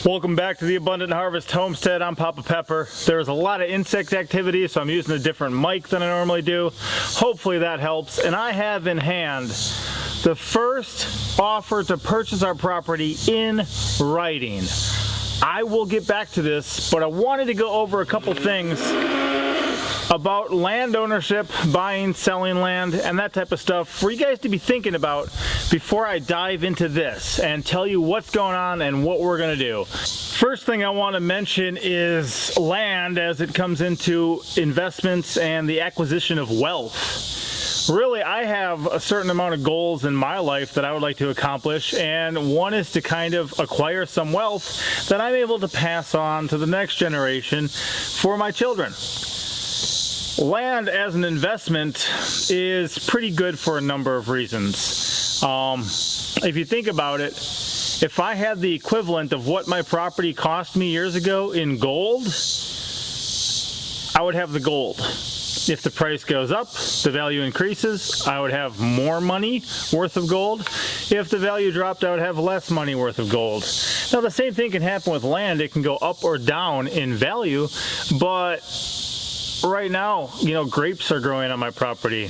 Welcome back to the Abundant Harvest Homestead. I'm Papa Pepper. There's a lot of insect activity, so I'm using a different mic than I normally do. Hopefully that helps. And I have in hand the first offer to purchase our property in writing. I will get back to this, but I wanted to go over a couple things about land ownership, buying, selling land, and that type of stuff for you guys to be thinking about before I dive into this and tell you what's going on and what we're going to do. First thing I want to mention is land as it comes into investments and the acquisition of wealth. Really, I have a certain amount of goals in my life that I would like to accomplish, and one is to kind of acquire some wealth that I'm able to pass on to the next generation for my children. Land as an investment is pretty good for a number of reasons. If you think about it, if I had the equivalent of what my property cost me years ago in gold, I would have the gold. If the price goes up, the value increases, I would have more money worth of gold. If the value dropped, I would have less money worth of gold. Now the same thing can happen with land. It can go up or down in value, but right now, grapes are growing on my property.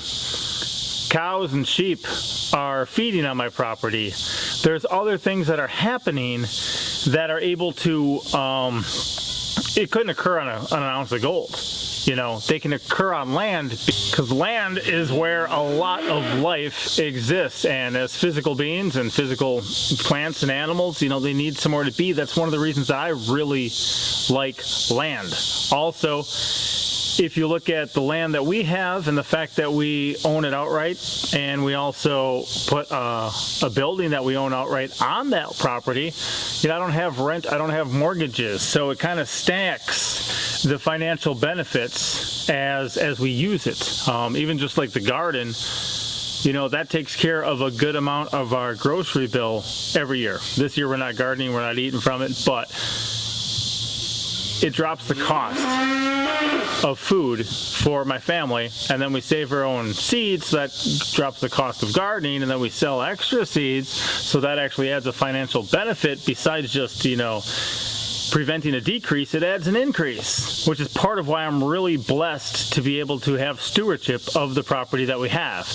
Cows and sheep are feeding on my property. There's other things that are happening that are able to, it couldn't occur on an ounce of gold. They can occur on land because land is where a lot of life exists, and as physical beings and physical plants and animals, they need somewhere to be. That's one of the reasons that I really like land. Also, if you look at the land that we have and the fact that we own it outright, and we also put a building that we own outright on that property, I don't have rent, I don't have mortgages, so it kind of stacks the financial benefits as we use it. Even just like the garden, that takes care of a good amount of our grocery bill every year. This year we're not gardening, we're not eating from it, but it drops the cost of food for my family, and then we save our own seeds. That drops the cost of gardening, and then we sell extra seeds, so that actually adds a financial benefit besides just preventing a decrease. It adds an increase, which is part of why I'm really blessed to be able to have stewardship of the property that we have.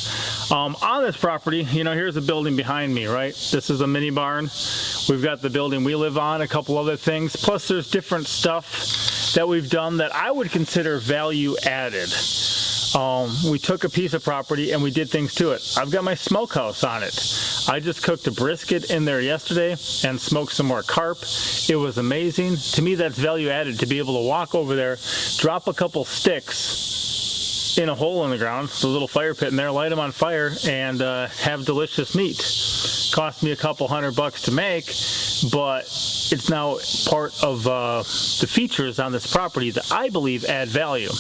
On this property, here's a building behind me, right? This is a mini barn. We've got the building we live on, a couple other things, plus there's different stuff that we've done that I would consider value added. We took a piece of property and we did things to it. I've got my smokehouse on it. I just cooked a brisket in there yesterday and smoked some more carp. It was amazing. To me, that's value added, to be able to walk over there, drop a couple sticks in a hole in the ground, the little fire pit in there, light them on fire, and have delicious meat. Cost me a couple $100 to make, but it's now part of the features on this property that I believe add value.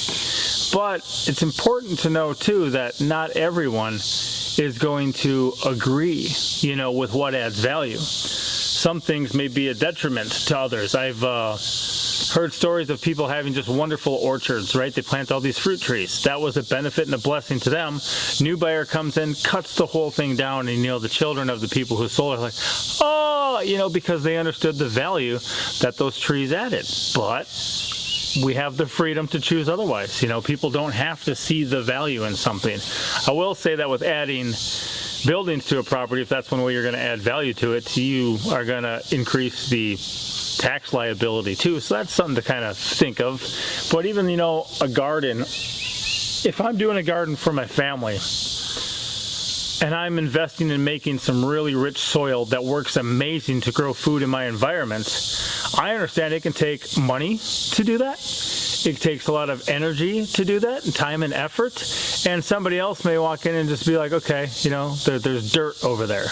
But it's important to know too that not everyone is going to agree, with what adds value. Some things may be a detriment to others. I've heard stories of people having just wonderful orchards, right? They plant all these fruit trees. That was a benefit and a blessing to them. New buyer comes in, cuts the whole thing down, and the children of the people who sold are like, oh, because they understood the value that those trees added. But we have the freedom to choose otherwise. People don't have to see the value in something. I will say that with adding buildings to a property, if that's one way you're going to add value to it, you are going to increase the tax liability too. So that's something to kind of think of. But even, a garden, if I'm doing a garden for my family and I'm investing in making some really rich soil that works amazing to grow food in my environment, I understand it can take money to do that. It takes a lot of energy to do that, and time and effort. And somebody else may walk in and just be like, okay, there's dirt over there.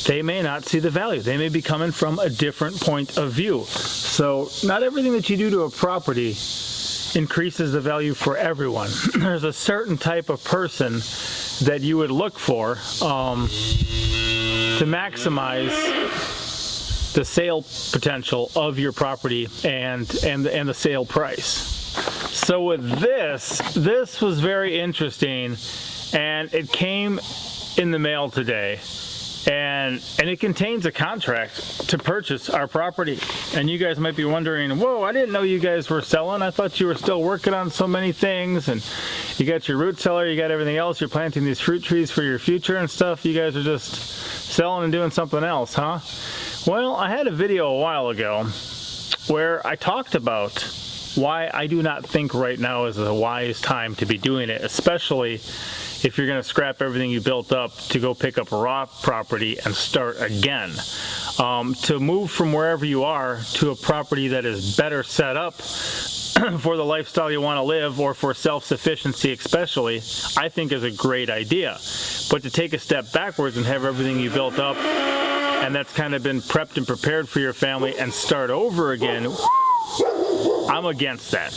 They may not see the value. They may be coming from a different point of view. So not everything that you do to a property increases the value for everyone. There's a certain type of person that you would look for to maximize the sale potential of your property and the sale price. So with this was very interesting, and it came in the mail today. And it contains a contract to purchase our property. And you guys might be wondering, whoa, I didn't know you guys were selling. I thought you were still working on so many things. And you got your root cellar, you got everything else. You're planting these fruit trees for your future and stuff. You guys are just selling and doing something else, huh? Well, I had a video a while ago where I talked about why I do not think right now is a wise time to be doing it, especially if you're going to scrap everything you built up to go pick up raw property and start again. To move from wherever you are to a property that is better set up for the lifestyle you want to live, or for self-sufficiency especially, I think is a great idea. But to take a step backwards and have everything you built up and that's kind of been prepped and prepared for your family and start over again, I'm against that.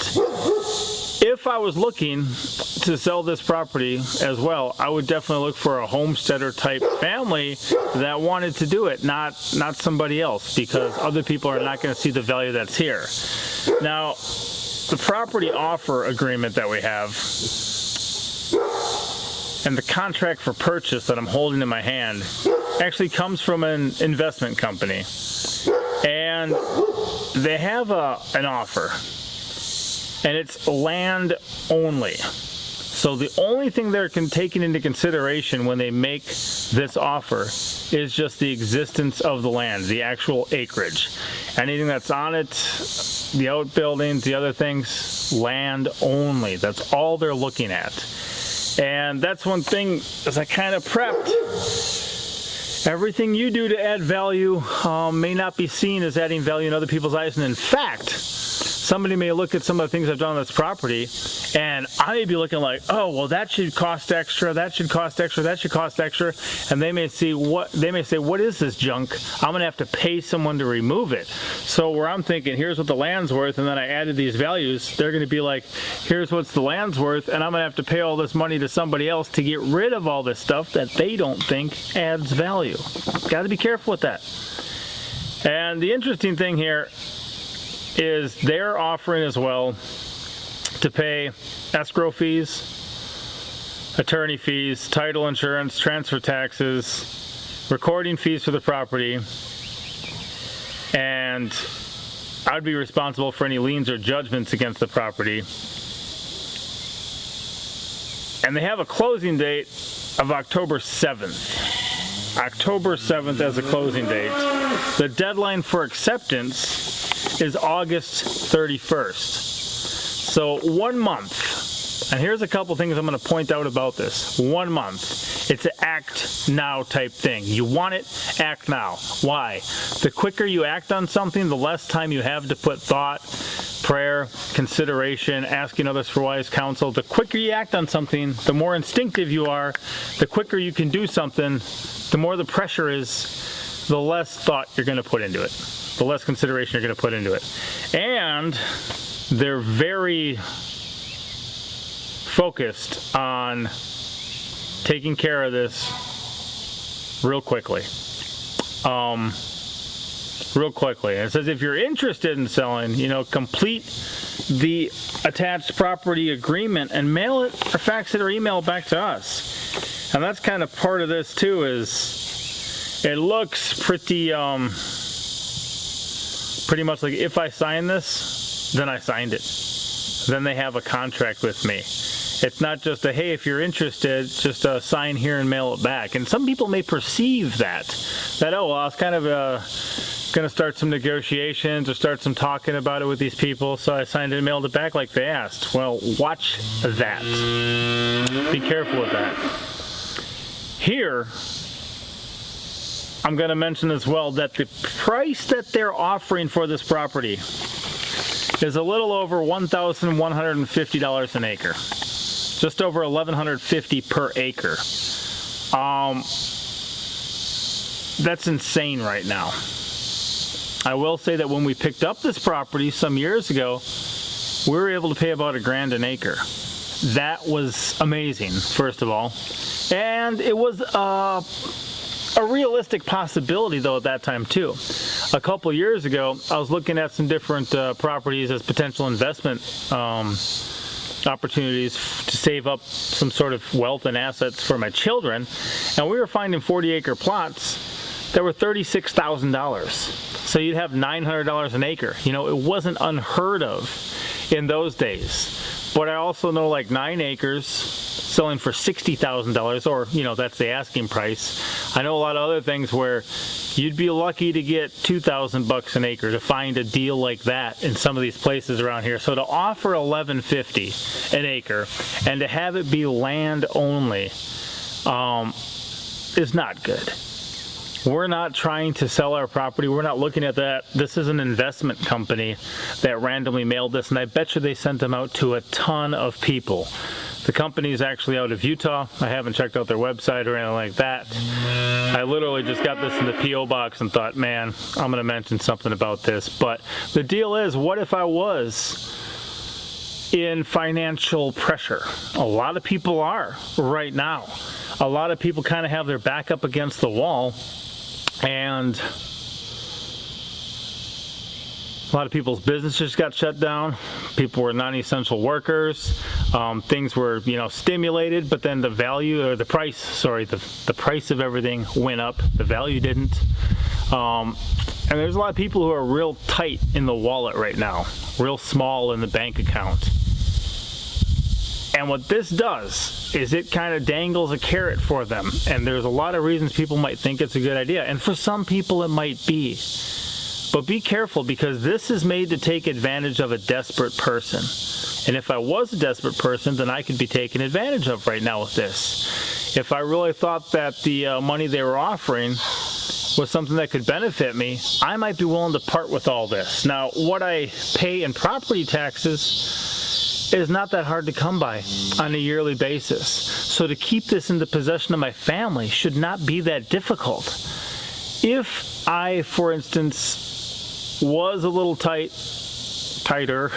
If I was looking to sell this property as well, I would definitely look for a homesteader type family that wanted to do it, not somebody else, because other people are not going to see the value that's here. Now, the property offer agreement that we have and the contract for purchase that I'm holding in my hand actually comes from an investment company. And they have an offer, and it's land only. So the only thing they're taking into consideration when they make this offer is just the existence of the land, the actual acreage. Anything that's on it, the outbuildings, the other things, land only. That's all they're looking at. And that's one thing, as I kind of prepped, everything you do to add value may not be seen as adding value in other people's eyes. And in fact, somebody may look at some of the things I've done on this property, and I may be looking like, oh, well, that should cost extra, that should cost extra, that should cost extra. And they may say, what is this junk? I'm going to have to pay someone to remove it. So where I'm thinking, here's what the land's worth, and then I added these values, they're going to be like, here's what's the land's worth, and I'm going to have to pay all this money to somebody else to get rid of all this stuff that they don't think adds value. Got to be careful with that. And the interesting thing here is they're offering as well to pay escrow fees, attorney fees, title insurance, transfer taxes, recording fees for the property, and I'd be responsible for any liens or judgments against the property. And they have a closing date of October 7th. October 7th as a closing date. The deadline for acceptance is August 31st. So 1 month. And here's a couple things I'm going to point out about this. 1 month. It's an act now type thing. You want it, act now. Why? The quicker you act on something, the less time you have to put thought, prayer, consideration, asking others for wise counsel. The quicker you act on something, the more instinctive you are, the quicker you can do something, the more the pressure is, the less thought you're going to put into it, the less consideration you're going to put into it. And they're very focused on taking care of this real quickly. It says if you're interested in selling, complete the attached property agreement and mail it or fax it or email it back to us. And that's kind of part of this too, is it looks pretty much like if I sign this, then I signed it. Then they have a contract with me. It's not just a, hey, if you're interested, just sign here and mail it back. And some people may perceive that oh, well, I was kind of going to start some negotiations or start some talking about it with these people, so I signed it and mailed it back like they asked. Well, watch that. Be careful with that. Here, I'm going to mention as well that the price that they're offering for this property is a little over $1,150 an acre. Just over $1,150 per acre. That's insane right now. I will say that when we picked up this property some years ago, we were able to pay about $1,000 an acre. That was amazing, first of all. And it was a realistic possibility, though, at that time, too. A couple years ago, I was looking at some different properties as potential investment opportunities to save up some sort of wealth and assets for my children, and we were finding 40-acre plots that were $36,000. So you'd have $900 an acre. You know, it wasn't unheard of in those days. But I also know like 9 acres selling for $60,000, or, you know, that's the asking price. I know a lot of other things where you'd be lucky to get $2,000 an acre to find a deal like that in some of these places around here. So to offer $11.50 an acre and to have it be land only is not good. We're not trying to sell our property. We're not looking at that. This is an investment company that randomly mailed this, and I bet you they sent them out to a ton of people. The company is actually out of Utah. I haven't checked out their website or anything like that. I literally just got this in the P.O. box and thought, man, I'm going to mention something about this. But the deal is, what if I was in financial pressure? A lot of people are right now. A lot of people kind of have their back up against the wall, and a lot of people's businesses got shut down. People were non-essential workers. Things were, you know, stimulated, but then the value, or the price, the price of everything went up. The value didn't. And there's a lot of people who are real tight in the wallet right now, real small in the bank account. And what this does is it kind of dangles a carrot for them. And there's a lot of reasons people might think it's a good idea. And for some people it might be. But be careful, because this is made to take advantage of a desperate person. And if I was a desperate person, then I could be taken advantage of right now with this. If I really thought that the money they were offering was something that could benefit me, I might be willing to part with all this. Now, what I pay in property taxes is not that hard to come by on a yearly basis. So to keep this in the possession of my family should not be that difficult. If I, for instance, was a little tighter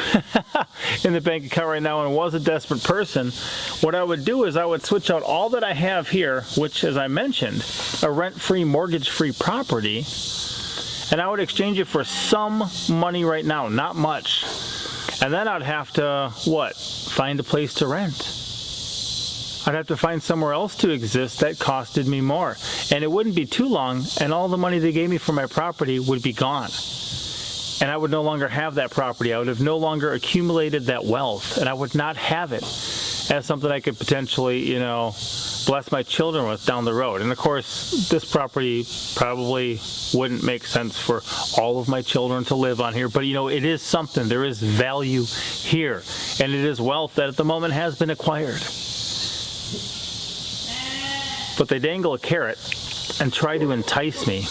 in the bank account right now and was a desperate person, what I would do is I would switch out all that I have here, which, as I mentioned, a rent-free, mortgage-free property, and I would exchange it for some money right now, not much. And then I'd have to, find a place to rent. I'd have to find somewhere else to exist that costed me more. And it wouldn't be too long, and all the money they gave me for my property would be gone. And I would no longer have that property. I would have no longer accumulated that wealth, and I would not have it as something I could potentially, you know, bless my children with down the road. And of course, this property probably wouldn't make sense for all of my children to live on here, but you know, it is something. There is value here, and it is wealth that at the moment has been acquired. But they dangle a carrot and try to entice me,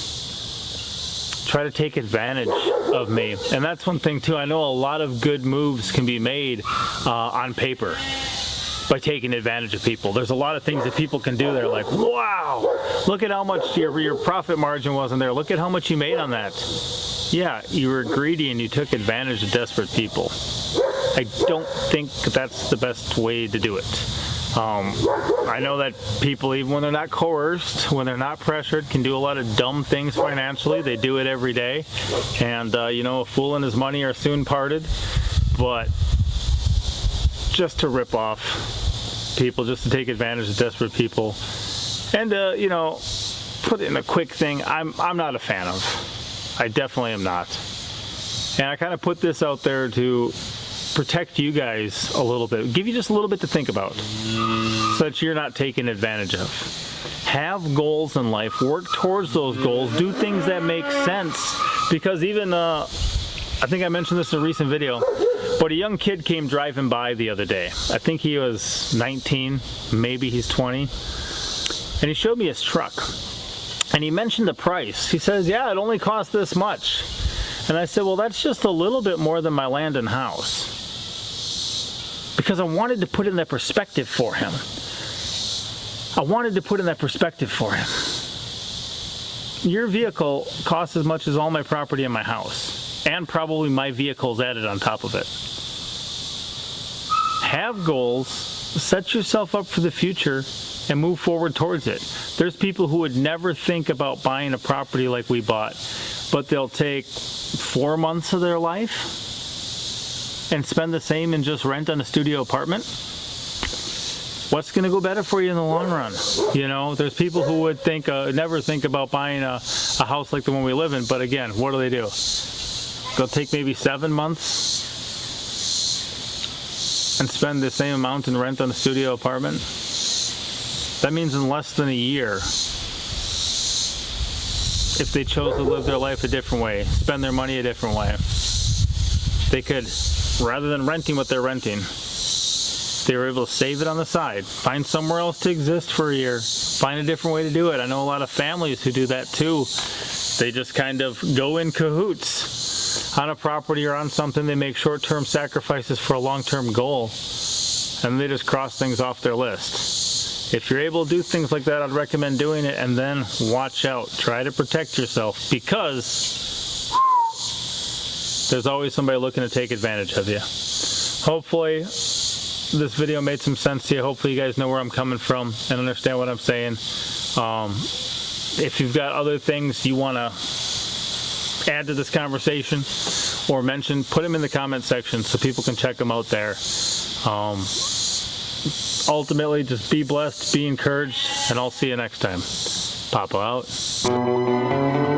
try to take advantage of me. And that's one thing too. I know a lot of good moves can be made on paper by taking advantage of people. There's a lot of things that people can do that are like, wow, look at how much your profit margin wasn't there. Look at how much you made on that. Yeah, you were greedy and you took advantage of desperate people. I don't think that's the best way to do it. I know that people, even when they're not coerced, when they're not pressured, can do a lot of dumb things financially. They do it every day. And, you know, a fool and his money are soon parted. But just to rip off people, just to take advantage of desperate people, and, you know, put in a quick thing, I'm not a fan of. I definitely am not. And I kind of put this out there to protect you guys a little bit, give you just a little bit to think about, so that you're not taken advantage of. Have goals in life, work towards those goals, do things that make sense, because even, I think I mentioned this in a recent video, but a young kid came driving by the other day. I think he was 19, maybe he's 20, and he showed me his truck, and he mentioned the price. He says, yeah, it only cost this much. And I said, well, that's just a little bit more than my land and house. Because I wanted to put in that perspective for him. Your vehicle costs as much as all my property in my house, and probably my vehicle's added on top of it. Have goals, set yourself up for the future, and move forward towards it. There's people who would never think about buying a property like we bought, but they'll take 4 months of their life and spend the same and just rent on a studio apartment? What's going to go better for you in the long run? You know, there's people who would think, never think about buying a house like the one we live in, but again, what do? They'll take maybe 7 months and spend the same amount in rent on a studio apartment. That means in less than a year, if they chose to live their life a different way, spend their money a different way, they could, rather than renting what they're renting, they were able to save it on the side, find somewhere else to exist for a year, find a different way to do it. I know a lot of families who do that too. They just kind of go in cahoots on a property or on something. They make short-term sacrifices for a long-term goal, and they just cross things off their list. If you're able to do things like that, I'd recommend doing it, and then watch out. Try to protect yourself, because there's always somebody looking to take advantage of you. Hopefully this video made some sense to you. Hopefully you guys know where I'm coming from and understand what I'm saying. If you've got other things you want to add to this conversation or mention, put them in the comment section so people can check them out there. Ultimately, just be blessed, be encouraged, and I'll see you next time. Papa out.